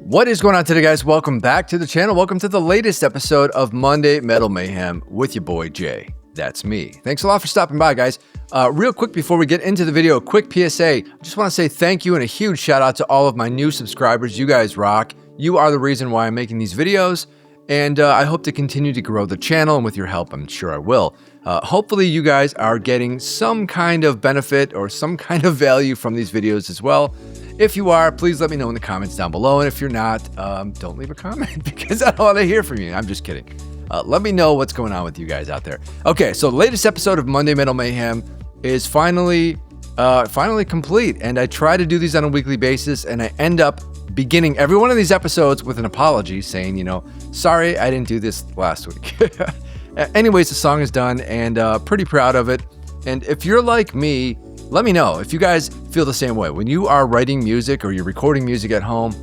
What is going on today, guys? Welcome back to the channel. Welcome to the latest episode of Monday Metal Mayhem with your boy Jay. That's me. Thanks a lot for stopping by, guys. Real quick before we get into the video, a quick PSA. I just want to say thank you and a huge shout out to all of my new subscribers. You guys rock. You are the reason why I'm making these videos, and I hope to continue to grow the channel, and with your help, I'm sure I will. Hopefully you guys are getting some kind of benefit or some kind of value from these videos as well. If you are, please let me know in the comments down below. And if you're not, don't leave a comment because I don't want to hear from you. I'm just kidding. Let me know what's going on with you guys out there. Okay, so the latest episode of Monday Metal Mayhem is finally complete. And I try to do these on a weekly basis, and I end up beginning every one of these episodes with an apology saying, sorry, I didn't do this last week. Anyways, the song is done and pretty proud of it. And if you're like me, let me know if you guys feel the same way. When you are writing music or you're recording music at home,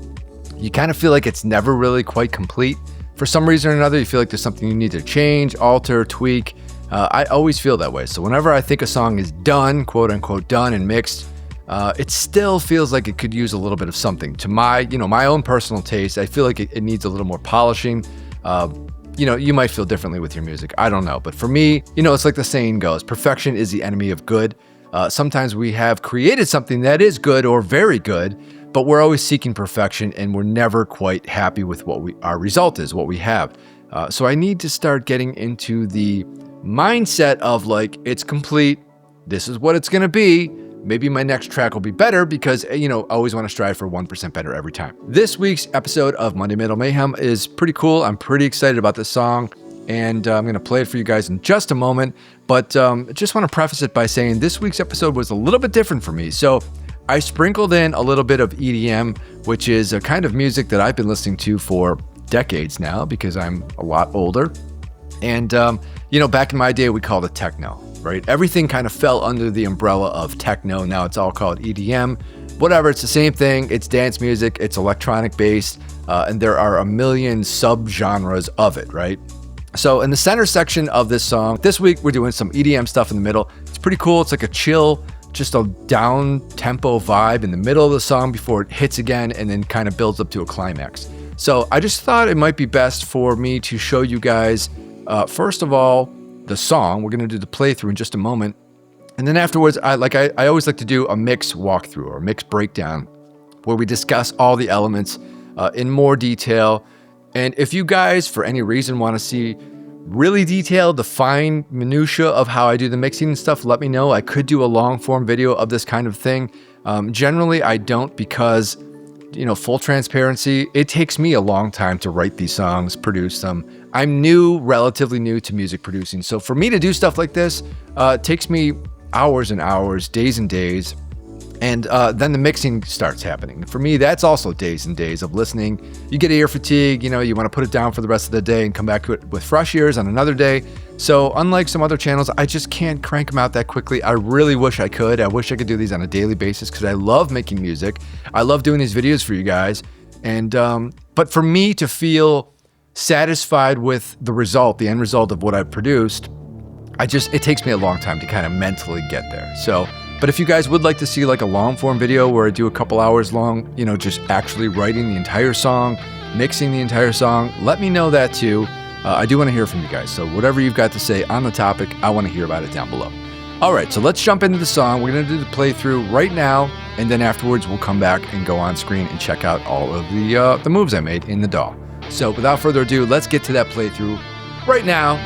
you kind of feel like it's never really quite complete. For some reason or another, you feel like there's something you need to change, alter, tweak. I always feel that way. So whenever I think a song is done, quote unquote done and mixed, it still feels like it could use a little bit of something. To my own personal taste, I feel like it needs a little more polishing. You might feel differently with your music. I don't know. But for me, it's like the saying goes, perfection is the enemy of good. Sometimes we have created something that is good or very good, but we're always seeking perfection and we're never quite happy with what our result is, what we have. So I need to start getting into the mindset of like, it's complete. This is what it's going to be. Maybe my next track will be better because, I always want to strive for 1% better every time. This week's episode of Monday Metal Mayhem is pretty cool. I'm pretty excited about this song, and I'm going to play it for you guys in just a moment. But I just want to preface it by saying this week's episode was a little bit different for me. So I sprinkled in a little bit of EDM, which is a kind of music that I've been listening to for decades now because I'm a lot older. And, back in my day, we called it techno, right? Everything kind of fell under the umbrella of techno. Now it's all called EDM. Whatever, it's the same thing. It's dance music. It's electronic based. And there are a million subgenres of it, right? So in the center section of this song, this week we're doing some EDM stuff in the middle. It's pretty cool. It's like a chill, just a down tempo vibe in the middle of the song before it hits again and then kind of builds up to a climax. So I just thought it might be best for me to show you guys, first of all, the song. We're going to do the playthrough in just a moment. And then afterwards, I always like to do a mix walkthrough or a mix breakdown where we discuss all the elements in more detail. And if you guys, for any reason, want to see really detailed, the fine minutia of how I do the mixing and stuff, let me know. I could do a long form video of this kind of thing. Generally, I don't because, full transparency, it takes me a long time to write these songs, produce them. I'm relatively new to music producing. So for me to do stuff like this, it takes me hours and hours, days and days. And then the mixing starts happening. For me, that's also days and days of listening. You get ear fatigue, you want to put it down for the rest of the day and come back to it with fresh ears on another day. So unlike some other channels, I just can't crank them out that quickly. I really wish I could. I wish I could do these on a daily basis because I love making music. I love doing these videos for you guys. And but for me to feel satisfied with the result, the end result of what I've produced, it takes me a long time to kind of mentally get there. But if you guys would like to see like a long form video where I do a couple hours long, just actually writing the entire song, mixing the entire song, let me know that too. I do want to hear from you guys. So whatever you've got to say on the topic, I want to hear about it down below. All right, so let's jump into the song. We're going to do the playthrough right now. And then afterwards, we'll come back and go on screen and check out all of the moves I made in the DAW. So without further ado, let's get to that playthrough right now.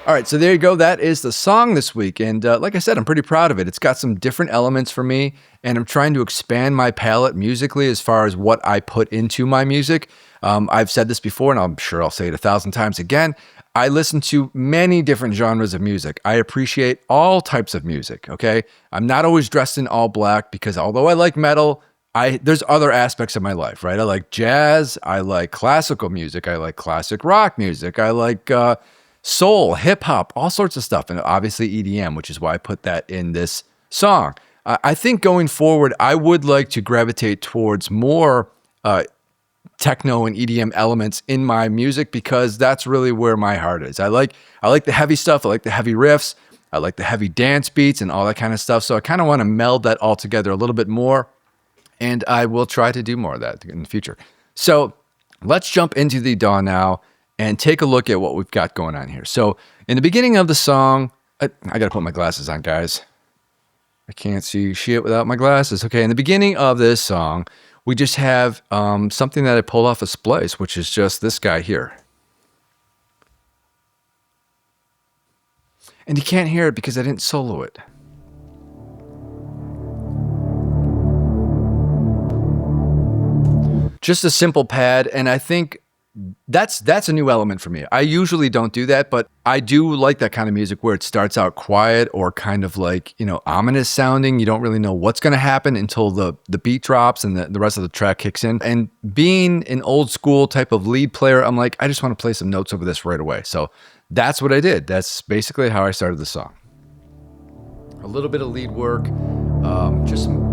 All right, so there you go. That is the song this week. And like I said, I'm pretty proud of it. It's got some different elements for me, and I'm trying to expand my palette musically as far as what I put into my music. I've said this before, and I'm sure I'll say it 1,000 times again. I listen to many different genres of music. I appreciate all types of music, okay? I'm not always dressed in all black because although I like metal, there's other aspects of my life, right? I like jazz, I like classical music, I like classic rock music, I like soul, hip hop, all sorts of stuff, and obviously EDM, which is why I put that in this song. I think going forward, I would like to gravitate towards more techno and EDM elements in my music because that's really where my heart is. I like the heavy stuff. I like the heavy riffs. I like the heavy dance beats and all that kind of stuff. So I kind of want to meld that all together a little bit more, and I will try to do more of that in the future. So let's jump into the DAW now and take a look at what we've got going on here. So in the beginning of the song, I got to put my glasses on, guys. I can't see shit without my glasses. Okay, in the beginning of this song, we just have something that I pulled off a splice, which is just this guy here. And you can't hear it because I didn't solo it. Just a simple pad, and I think that's a new element for me. I usually don't do that, but I do like that kind of music where it starts out quiet or kind of like, ominous sounding. You don't really know what's going to happen until the beat drops and the rest of the track kicks in. And being an old school type of lead player, I'm like, I just want to play some notes over this right away. So that's what I did. That's basically how I started the song. A little bit of lead work, just some...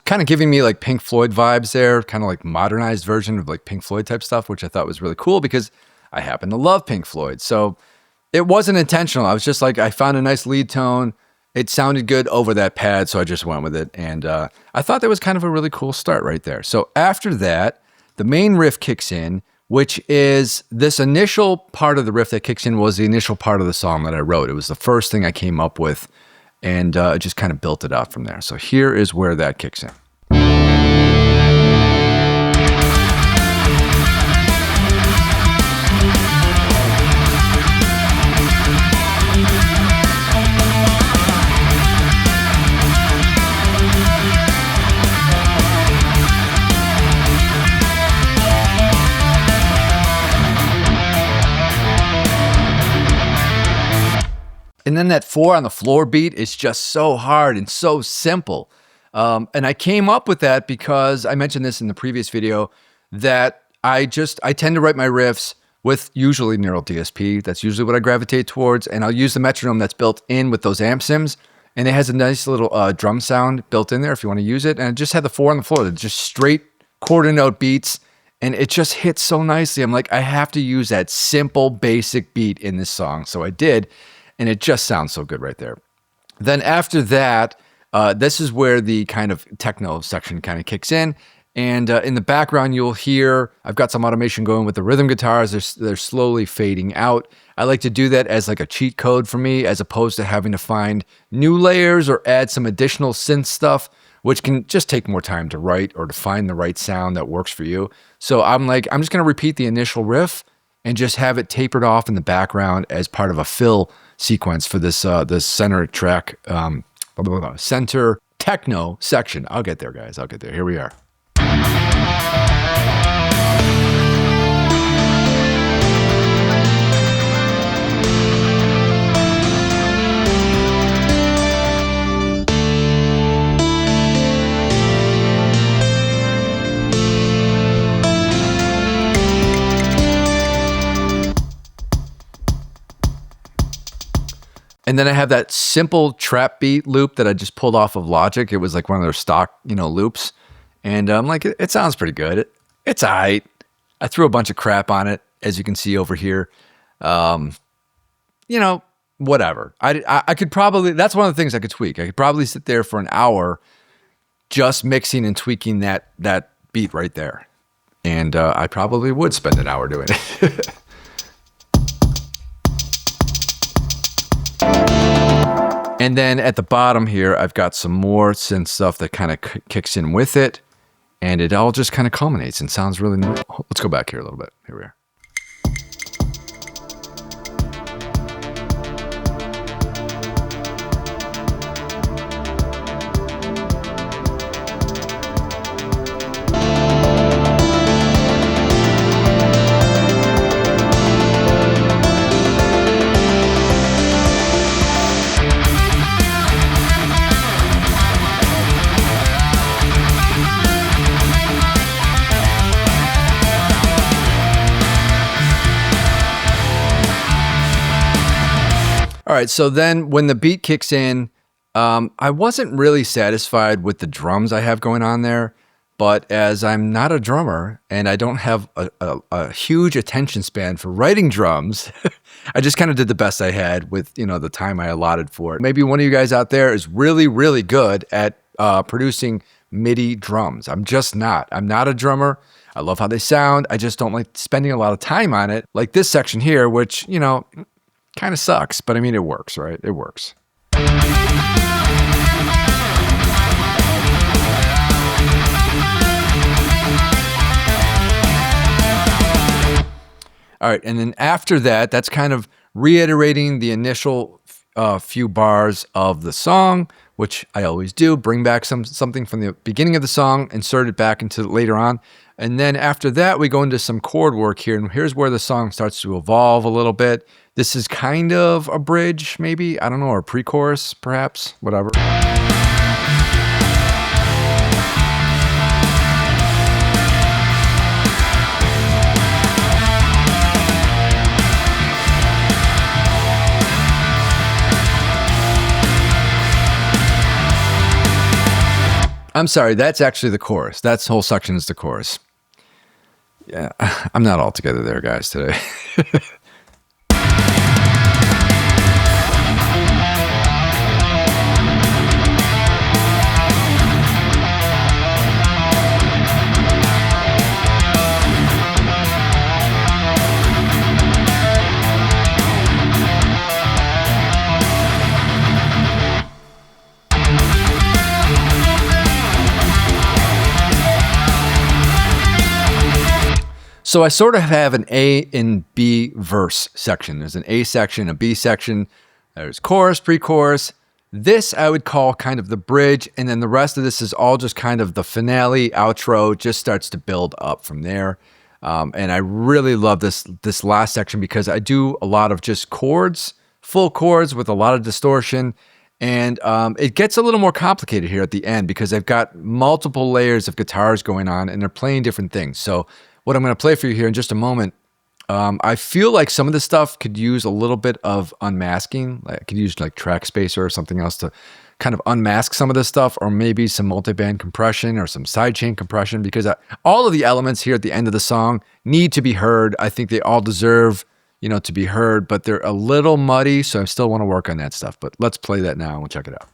kind of giving me like Pink Floyd vibes there, kind of like modernized version of like Pink Floyd type stuff, which I thought was really cool because I happen to love Pink Floyd. So it wasn't intentional. I was just like, I found a nice lead tone. It sounded good over that pad, so I just went with it. And I thought that was kind of a really cool start right there. So after that, the main riff kicks in, which is this initial part of the riff that kicks in was the initial part of the song that I wrote. It was the first thing I came up with, and just kind of built it out from there. So here is where that kicks in. And then that 4 on the floor beat is just so hard and so simple. And I came up with that because I mentioned this in the previous video that I tend to write my riffs with usually neural DSP. That's usually what I gravitate towards. And I'll use the metronome that's built in with those amp sims. And it has a nice little drum sound built in there if you want to use it. And I just had the 4 on the floor. They're just straight quarter note beats. And it just hits so nicely. I'm like, I have to use that simple, basic beat in this song. So I did. And it just sounds so good right there. Then after that, this is where the kind of techno section kind of kicks in. And in the background, you'll hear, I've got some automation going with the rhythm guitars. They're slowly fading out. I like to do that as like a cheat code for me, as opposed to having to find new layers or add some additional synth stuff, which can just take more time to write or to find the right sound that works for you. So I'm like, I'm just going to repeat the initial riff and just have it tapered off in the background as part of a fill sequence for this center track, center techno section. I'll get there, guys. I'll get there. Here we are. And then I have that simple trap beat loop that I just pulled off of Logic. It was like one of their stock, loops. And I'm like, it sounds pretty good. It's all right. I threw a bunch of crap on it, as you can see over here. Whatever. I could probably, that's one of the things I could tweak. I could probably sit there for an hour just mixing and tweaking that beat right there. And I probably would spend an hour doing it. And then at the bottom here, I've got some more synth stuff that kind of kicks in with it. And it all just kind of culminates and sounds really nice. Let's go back here a little bit. Here we are. All right, so then when the beat kicks in, I wasn't really satisfied with the drums I have going on there, but as I'm not a drummer and I don't have a huge attention span for writing drums, I just kind of did the best I had with the time I allotted for it. Maybe one of you guys out there is really, really good at producing MIDI drums. I'm just not. I'm not a drummer. I love how they sound. I just don't like spending a lot of time on it, like this section here, which, kind of sucks, but I mean, it works, right? It works. All right, and then after that, that's kind of reiterating the initial few bars of the song, which I always do. Bring back something from the beginning of the song, insert it back into later on. And then after that, we go into some chord work here, and here's where the song starts to evolve a little bit. This is kind of a bridge, maybe, I don't know, or a pre-chorus, perhaps, whatever. I'm sorry, that's actually the chorus. That whole section is the chorus. Yeah, I'm not all together there, guys, today. So I sort of have an A and B verse section. There's an A section, a B section. There's chorus, pre-chorus. This I would call kind of the bridge, and then the rest of this is all just kind of the finale, outro, just starts to build up from there. And I really love this last section because I do a lot of just chords, full chords with a lot of distortion. And it gets a little more complicated here at the end because I've got multiple layers of guitars going on and they're playing different things. So what I'm going to play for you here in just a moment, I feel like some of this stuff could use a little bit of unmasking. I could use like Track Spacer or something else to kind of unmask some of this stuff, or maybe some multiband compression or some sidechain compression, because all of the elements here at the end of the song need to be heard. I think they all deserve, to be heard, but they're a little muddy, so I still want to work on that stuff. But let's play that now and we'll check it out.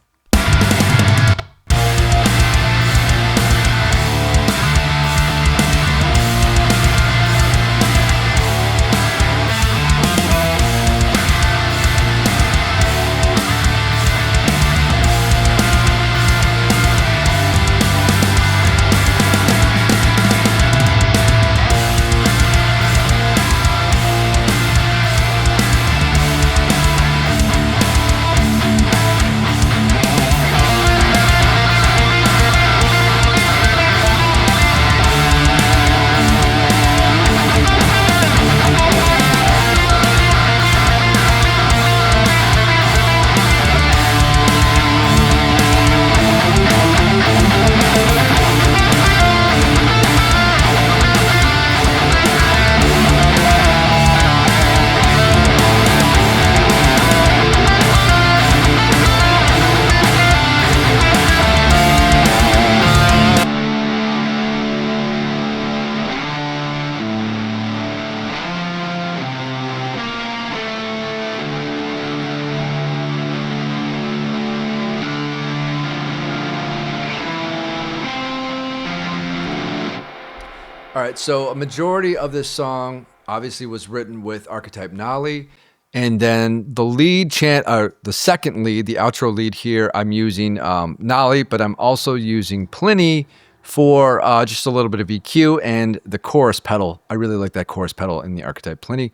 All right, so a majority of this song obviously was written with archetype Nali. And then the lead chant, the second lead, the outro lead here, I'm using Nali, but I'm also using Pliny for just a little bit of EQ and the chorus pedal. I really like that chorus pedal in the archetype Pliny.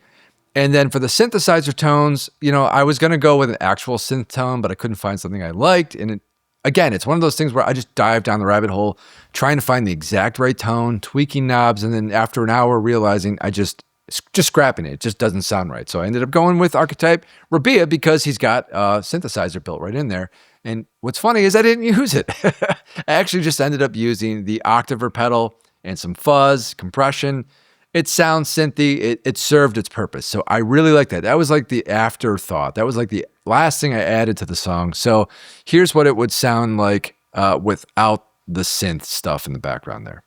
And then for the synthesizer tones, I was going to go with an actual synth tone, but I couldn't find something I liked. And again, it's one of those things where I just dive down the rabbit hole, trying to find the exact right tone, tweaking knobs, and then after an hour realizing I just scrapping it. It just doesn't sound right. So I ended up going with archetype Rabia because he's got a synthesizer built right in there. And what's funny is I didn't use it. I actually just ended up using the octaver pedal and some fuzz, compression. It sounds synthy. It served its purpose. So I really like that. That was like the afterthought. That was like the last thing I added to the song. So here's what it would sound like without the synth stuff in the background there.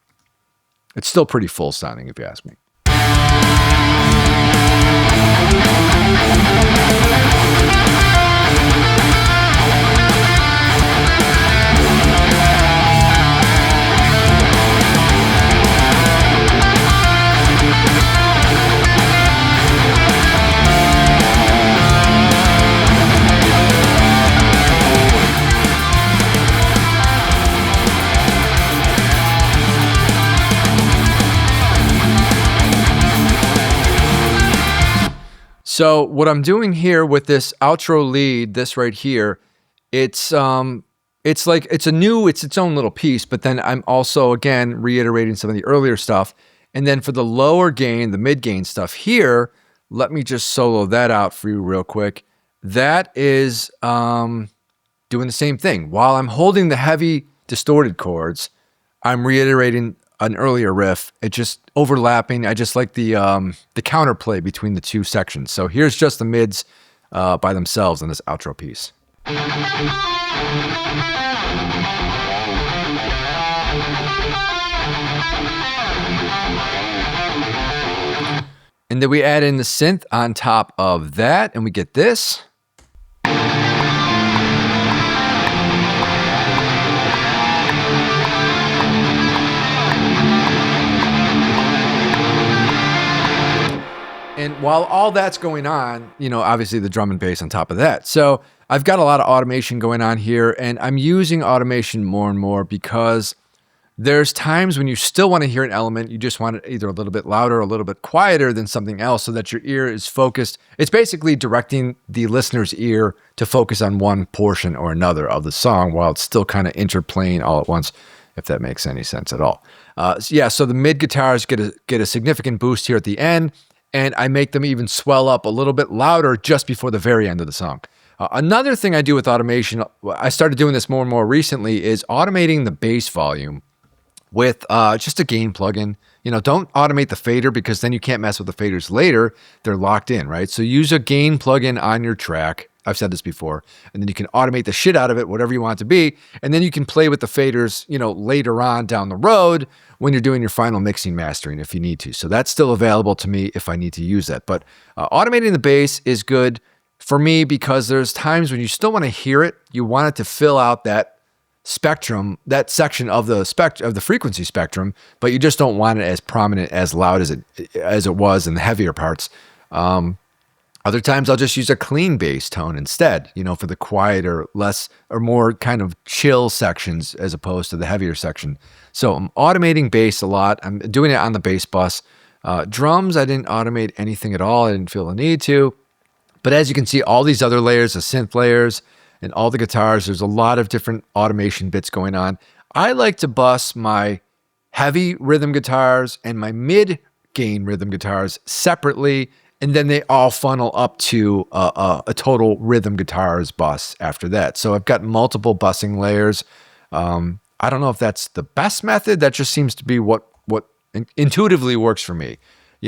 It's still pretty full sounding if you ask me. So what I'm doing here with this outro lead, this right here, it's its own little piece, but then I'm also, again, reiterating some of the earlier stuff. And then for the lower gain, the mid gain stuff here, let me just solo that out for you real quick. That is doing the same thing. While I'm holding the heavy distorted chords, I'm reiterating an earlier riff. It just overlapping. I just like the counterplay between the two sections. So here's just the mids by themselves in this outro piece. And then we add in the synth on top of that, and we get this. And while all that's going on, obviously the drum and bass on top of that. So I've got a lot of automation going on here, and I'm using automation more and more because there's times when you still want to hear an element. You just want it either a little bit louder or a little bit quieter than something else so that your ear is focused. It's basically directing the listener's ear to focus on one portion or another of the song while it's still kind of interplaying all at once, if that makes any sense at all. So the mid guitars get a significant boost here at the end, and I make them even swell up a little bit louder just before the very end of the song. Another thing I do with automation, I started doing this more and more recently, is automating the bass volume with just a gain plugin. Don't automate the fader because then you can't mess with the faders later. They're locked in, right? So use a gain plugin on your track. I've said this before. And then you can automate the shit out of it, whatever you want it to be. And then you can play with the faders, later on down the road when you're doing your final mixing, mastering, if you need to. So that's still available to me if I need to use that. But automating the bass is good for me because there's times when you still want to hear it. You want it to fill out that spectrum, that section of the frequency spectrum, but you just don't want it as prominent, as loud as it was in the heavier parts. Other times I'll just use a clean bass tone instead, for the quieter, less or more kind of chill sections as opposed to the heavier section. So I'm automating bass a lot. I'm doing it on the bass bus. Drums, I didn't automate anything at all. I didn't feel the need to. But as you can see, all these other layers, the synth layers, and all the guitars, there's a lot of different automation bits going on. I like to bus my heavy rhythm guitars and my mid-gain rhythm guitars separately, and then they all funnel up to a total rhythm guitars bus after that. So I've got multiple busing layers. I don't know if that's the best method. That just seems to be what intuitively works for me.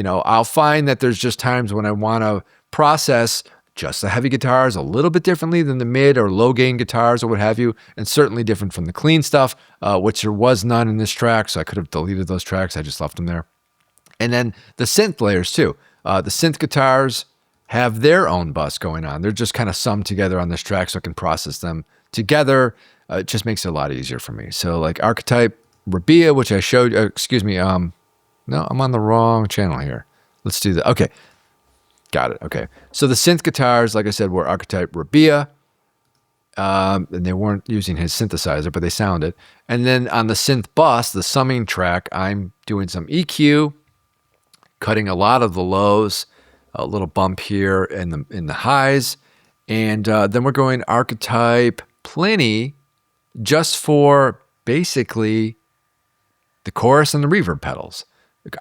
I'll find that there's just times when I want to process just the heavy guitars a little bit differently than the mid or low gain guitars or what have you, and certainly different from the clean stuff, which there was none in this track, so I could have deleted those tracks. I just left them there. And then the synth layers too. The synth guitars have their own bus going on. They're just kind of summed together on this track so I can process them together. It just makes it a lot easier for me. So like archetype Rabia, which I showed, No, I'm on the wrong channel here. Let's do that. Okay. Got it. Okay. So the synth guitars, like I said, were Archetype Rabia. And they weren't using his synthesizer, but they sounded. And then on the synth bus, the summing track, I'm doing some EQ, cutting a lot of the lows, a little bump here in the highs. And then we're going Archetype Plenty just for basically the chorus and the reverb pedals.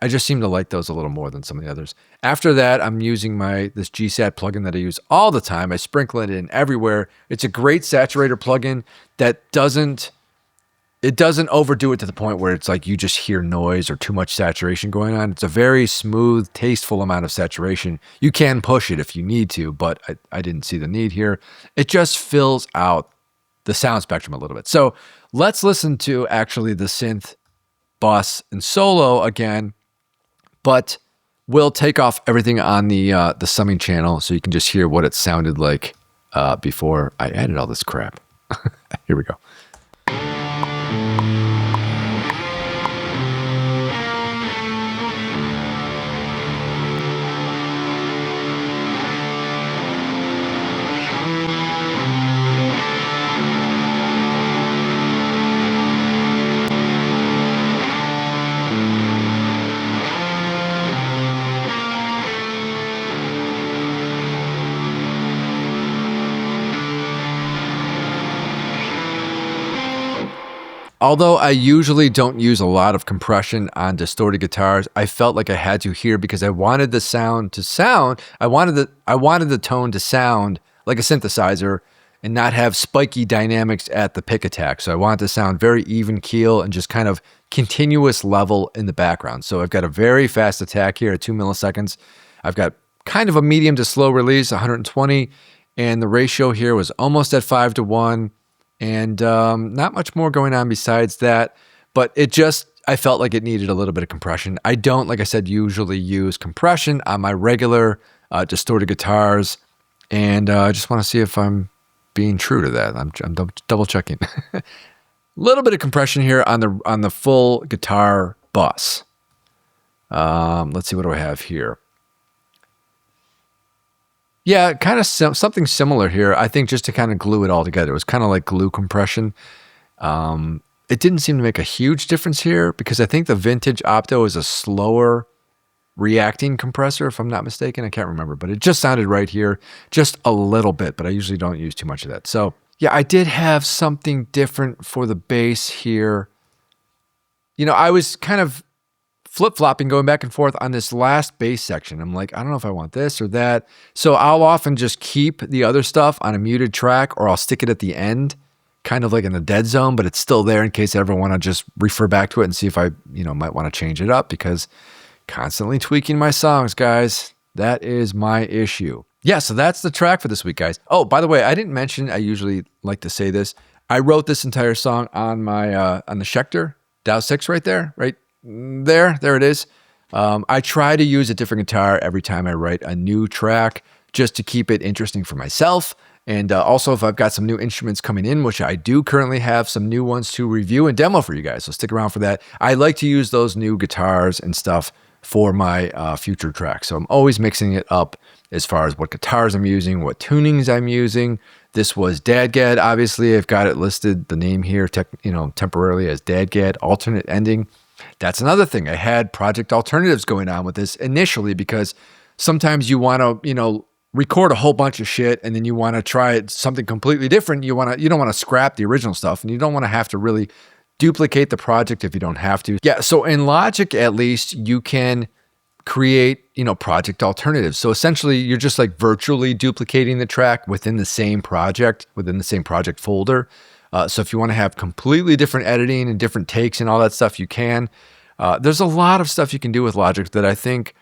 I just seem to like those a little more than some of the others. After that, I'm using this GSAT plugin that I use all the time. I sprinkle it in everywhere. It's a great saturator plugin that doesn't overdo it to the point where it's like you just hear noise or too much saturation going on. It's a very smooth, tasteful amount of saturation. You can push it if you need to, but I didn't see the need here. It just fills out the sound spectrum a little bit. So let's listen to actually the synth bus and solo again, but we'll take off everything on the summing channel so you can just hear what it sounded like before I added all this crap. Here we go. Although I usually don't use a lot of compression on distorted guitars, I felt like I had to here because I wanted the sound to sound. I wanted the tone to sound like a synthesizer and not have spiky dynamics at the pick attack. So I want it to sound very even keel and just kind of continuous level in the background. So I've got a very fast attack here at 2 milliseconds. I've got kind of a medium to slow release, 120, and the ratio here was almost at 5:1. And not much more going on besides that, but I felt like it needed a little bit of compression. I don't, like I said, usually use compression on my regular distorted guitars, and I just want to see if I'm being true to that. I'm double checking. A little bit of compression here on the full guitar bus. Let's see, what do I have here? Yeah, kind of something similar here. I think just to kind of glue it all together. It was kind of like glue compression. It didn't seem to make a huge difference here because I think the vintage Opto is a slower reacting compressor, if I'm not mistaken. I can't remember, but it just sounded right here, just a little bit, but I usually don't use too much of that. So yeah, I did have something different for the bass here. You know, I was kind of flip-flopping, going back and forth on this last bass section. I'm like, I don't know if I want this or that. So I'll often just keep the other stuff on a muted track, or I'll stick it at the end, kind of like in the dead zone, but it's still there in case I ever want to just refer back to it and see if I, might want to change it up, because constantly tweaking my songs, guys, that is my issue. Yeah, so that's the track for this week, guys. Oh, by the way, I didn't mention, I usually like to say this, I wrote this entire song on my on the Schecter DAW 6 right there, right? There it is. I try to use a different guitar every time I write a new track just to keep it interesting for myself. And also, if I've got some new instruments coming in, which I do currently have some new ones to review and demo for you guys, so stick around for that. I like to use those new guitars and stuff for my future tracks. So I'm always mixing it up as far as what guitars I'm using, what tunings I'm using. This was DADGAD. Obviously, I've got it listed, the name here, temporarily as DADGAD, alternate ending. That's another thing. I had project alternatives going on with this initially because sometimes you want to, record a whole bunch of shit and then you want to try something completely different. You don't want to scrap the original stuff, and you don't want to have to really duplicate the project if you don't have to. Yeah, so in Logic, at least, you can create, project alternatives. So essentially, you're just like virtually duplicating the track within the same project folder. So if you want to have completely different editing and different takes and all that stuff, you can. There's a lot of stuff you can do with Logic that I think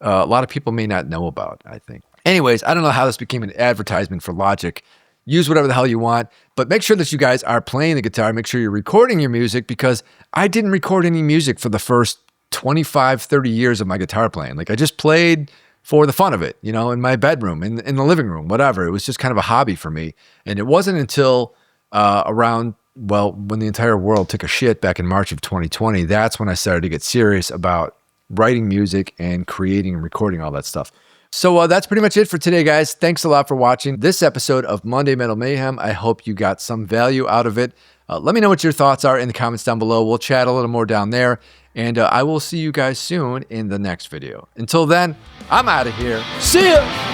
a lot of people may not know about, I think. Anyways, I don't know how this became an advertisement for Logic. Use whatever the hell you want, but make sure that you guys are playing the guitar. Make sure you're recording your music, because I didn't record any music for the first 25, 30 years of my guitar playing. Like, I just played for the fun of it, in my bedroom, in the living room, whatever. It was just kind of a hobby for me. And it wasn't until when the entire world took a shit back in March of 2020, that's when I started to get serious about writing music and creating and recording all that stuff. So that's pretty much it for today, guys. Thanks a lot for watching this episode of Monday Metal Mayhem. I hope you got some value out of it. Let me know what your thoughts are in the comments down below. We'll chat a little more down there. And I will see you guys soon in the next video. Until then, I'm out of here. See ya!